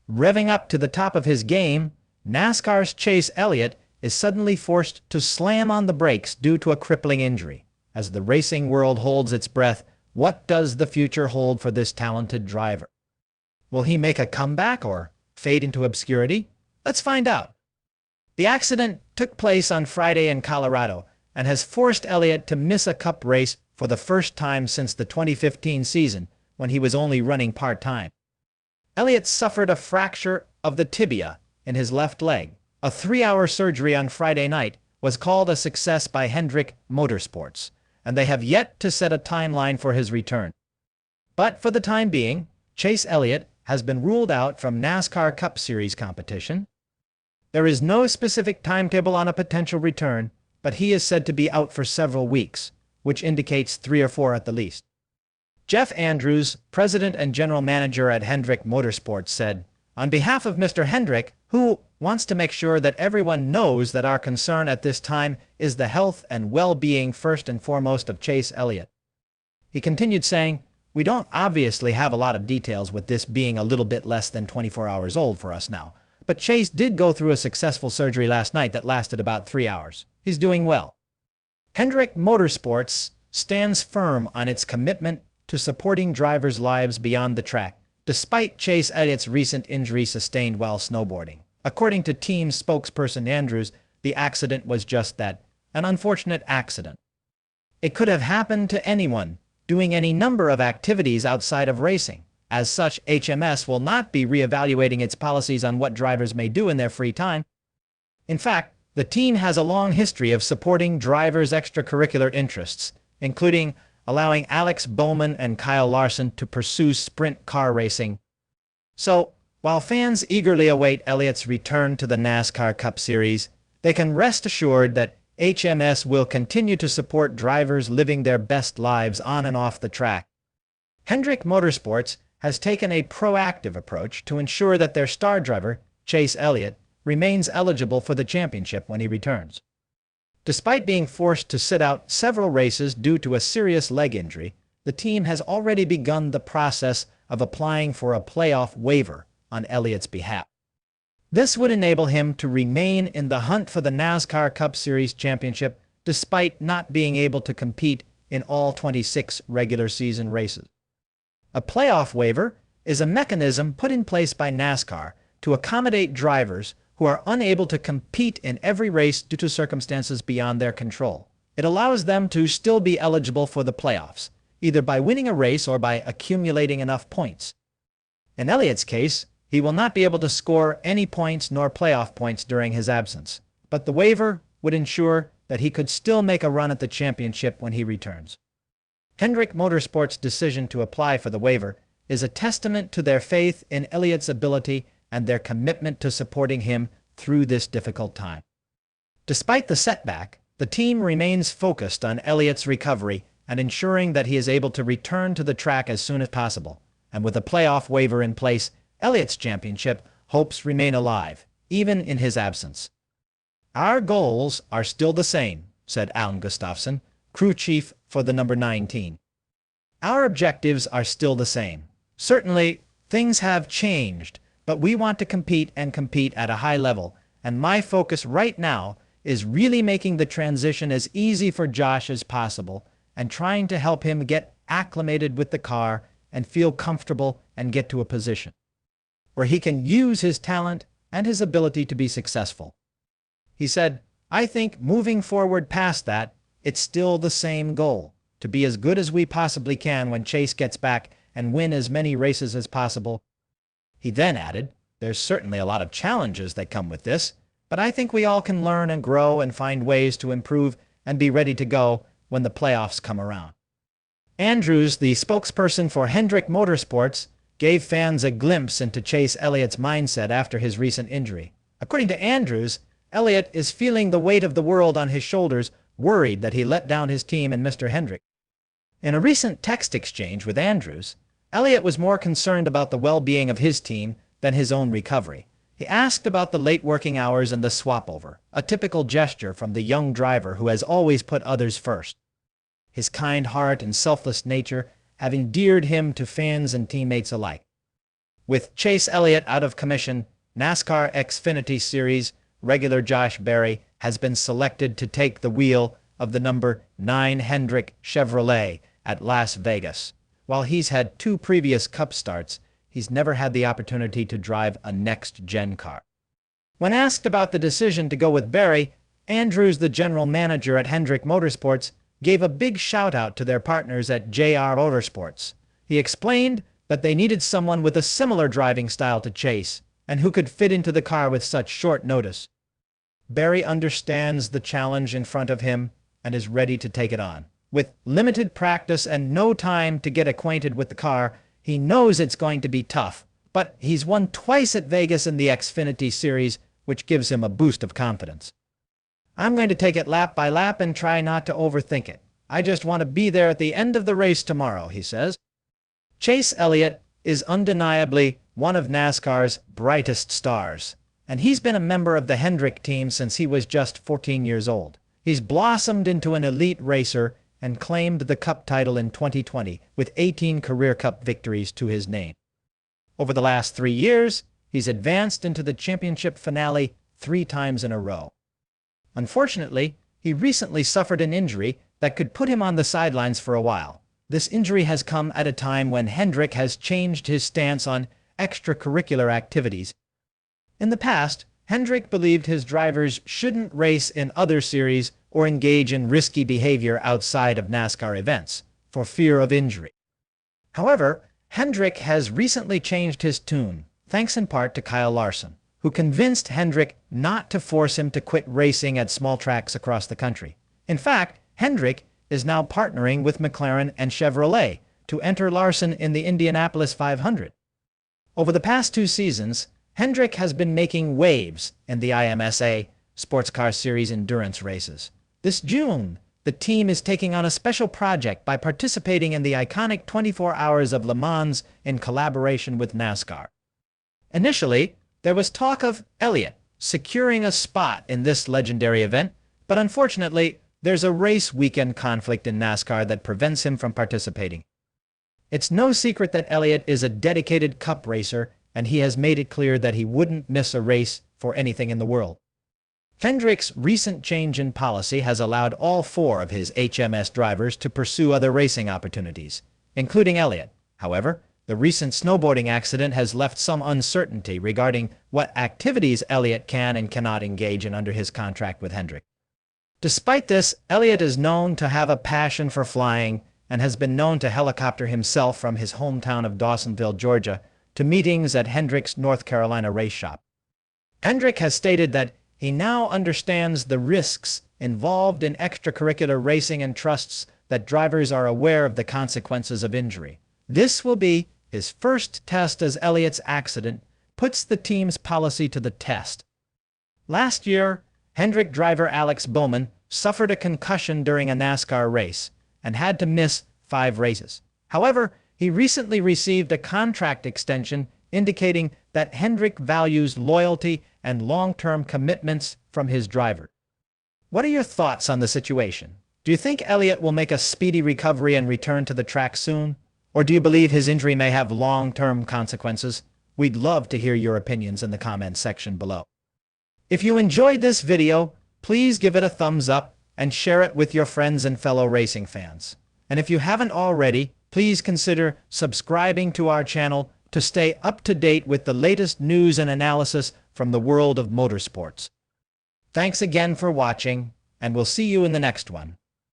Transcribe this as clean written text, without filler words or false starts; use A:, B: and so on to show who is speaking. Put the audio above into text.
A: Revving up to the top of his game, NASCAR's Chase Elliott is suddenly forced to slam on the brakes due to a crippling injury. As the racing world holds its breath, what does the future hold for this talented driver? Will he make a comeback or fade into obscurity? Let's find out. The accident took place on Friday in Colorado and has forced Elliott to miss a Cup race for the first time since the 2015 season, when he was only running part-time. Elliott suffered a fracture of the tibia in his left leg. A 3-hour surgery on Friday night was called a success by Hendrick Motorsports, and they have yet to set a timeline for his return. But for the time being, Chase Elliott has been ruled out from NASCAR Cup Series competition. There is no specific timetable on a potential return, but he is said to be out for several weeks, which indicates 3 or 4 at the least. Jeff Andrews, president and general manager at Hendrick Motorsports, said, "On behalf of Mr. Hendrick, who wants to make sure that everyone knows that our concern at this time is the health and well-being first and foremost of Chase Elliott." He continued saying, "We don't obviously have a lot of details, with this being a little bit less than 24 hours old for us now. But Chase did go through a successful surgery last night that lasted about 3 hours. He's doing well." Hendrick Motorsports stands firm on its commitment to supporting drivers' lives beyond the track, despite Chase Elliott's recent injury sustained while snowboarding. According to team spokesperson Andrews, the accident was just that, an unfortunate accident. It could have happened to anyone doing any number of activities outside of racing. As such, HMS will not be reevaluating its policies on what drivers may do in their free time. In fact, the team has a long history of supporting drivers' extracurricular interests, including allowing Alex Bowman and Kyle Larson to pursue sprint car racing. So, while fans eagerly await Elliott's return to the NASCAR Cup Series, they can rest assured that HMS will continue to support drivers living their best lives on and off the track. Hendrick Motorsports has taken a proactive approach to ensure that their star driver, Chase Elliott, remains eligible for the championship when he returns. Despite being forced to sit out several races due to a serious leg injury, the team has already begun the process of applying for a playoff waiver on Elliott's behalf. This would enable him to remain in the hunt for the NASCAR Cup Series championship despite not being able to compete in all 26 regular season races. A playoff waiver is a mechanism put in place by NASCAR to accommodate drivers who are unable to compete in every race due to circumstances beyond their control. It allows them to still be eligible for the playoffs, either by winning a race or by accumulating enough points. In Elliott's case, he will not be able to score any points nor playoff points during his absence, but the waiver would ensure that he could still make a run at the championship when he returns. Hendrick Motorsports' decision to apply for the waiver is a testament to their faith in Elliott's ability and their commitment to supporting him through this difficult time. Despite the setback, the team remains focused on Elliott's recovery and ensuring that he is able to return to the track as soon as possible. And with a playoff waiver in place, Elliott's championship hopes remain alive, even in his absence. "Our goals are still the same," said Alan Gustafsson, crew chief for the number 19. "Our objectives are still the same. Certainly, things have changed, but we want to compete and compete at a high level, and my focus right now is really making the transition as easy for Josh as possible and trying to help him get acclimated with the car and feel comfortable and get to a position where he can use his talent and his ability to be successful." He said, "I think moving forward past that, it's still the same goal, to be as good as we possibly can when Chase gets back and win as many races as possible." He then added, "There's certainly a lot of challenges that come with this, but I think we all can learn and grow and find ways to improve and be ready to go when the playoffs come around." Andrews, the spokesperson for Hendrick Motorsports, gave fans a glimpse into Chase Elliott's mindset after his recent injury. According to Andrews, Elliott is feeling the weight of the world on his shoulders, worried that he let down his team and Mr. Hendrick. In a recent text exchange with Andrews, Elliott was more concerned about the well-being of his team than his own recovery. He asked about the late working hours and the swap-over, a typical gesture from the young driver who has always put others first. His kind heart and selfless nature have endeared him to fans and teammates alike. With Chase Elliott out of commission, NASCAR Xfinity Series regular Josh Berry has been selected to take the wheel of the number 9 Hendrick Chevrolet at Las Vegas. While he's had 2 previous Cup starts, he's never had the opportunity to drive a next-gen car. When asked about the decision to go with Berry, Andrews, the general manager at Hendrick Motorsports, gave a big shout-out to their partners at JR Motorsports. He explained that they needed someone with a similar driving style to Chase, and who could fit into the car with such short notice. Berry understands the challenge in front of him and is ready to take it on. With limited practice and no time to get acquainted with the car, he knows it's going to be tough, but he's won twice at Vegas in the Xfinity Series, which gives him a boost of confidence. "I'm going to take it lap by lap and try not to overthink it. I just want to be there at the end of the race tomorrow," he says. Chase Elliott is undeniably one of NASCAR's brightest stars, and he's been a member of the Hendrick team since he was just 14 years old. He's blossomed into an elite racer and claimed the Cup title in 2020 with 18 career Cup victories to his name. Over the last 3 years, he's advanced into the championship finale 3 times in a row. Unfortunately, he recently suffered an injury that could put him on the sidelines for a while. This injury has come at a time when Hendrick has changed his stance on extracurricular activities. In the past, Hendrick believed his drivers shouldn't race in other series or engage in risky behavior outside of NASCAR events for fear of injury. However, Hendrick has recently changed his tune, thanks in part to Kyle Larson, who convinced Hendrick not to force him to quit racing at small tracks across the country. In fact, Hendrick is now partnering with McLaren and Chevrolet to enter Larson in the Indianapolis 500. Over the past 2 seasons, Hendrick has been making waves in the IMSA Sports Car Series endurance races. This June, the team is taking on a special project by participating in the iconic 24 Hours of Le Mans in collaboration with NASCAR. Initially, there was talk of Elliott securing a spot in this legendary event, but unfortunately, there's a race weekend conflict in NASCAR that prevents him from participating. It's no secret that Elliott is a dedicated Cup racer, and he has made it clear that he wouldn't miss a race for anything in the world. Hendrick's recent change in policy has allowed all 4 of his HMS drivers to pursue other racing opportunities, including Elliott. However, the recent snowboarding accident has left some uncertainty regarding what activities Elliott can and cannot engage in under his contract with Hendrick. Despite this, Elliott is known to have a passion for flying and has been known to helicopter himself from his hometown of Dawsonville, Georgia, to meetings at Hendrick's North Carolina race shop. Hendrick has stated that he now understands the risks involved in extracurricular racing and trusts that drivers are aware of the consequences of injury. This will be his first test as Elliott's accident puts the team's policy to the test. Last year, Hendrick driver Alex Bowman suffered a concussion during a NASCAR race and had to miss 5 races. However, he recently received a contract extension indicating that Hendrick values loyalty and long-term commitments from his driver. What are your thoughts on the situation? Do you think Elliott will make a speedy recovery and return to the track soon? Or do you believe his injury may have long-term consequences? We'd love to hear your opinions in the comments section below. If you enjoyed this video, please give it a thumbs up and share it with your friends and fellow racing fans. And if you haven't already, please consider subscribing to our channel to stay up to date with the latest news and analysis from the world of motorsports. Thanks again for watching, and we'll see you in the next one.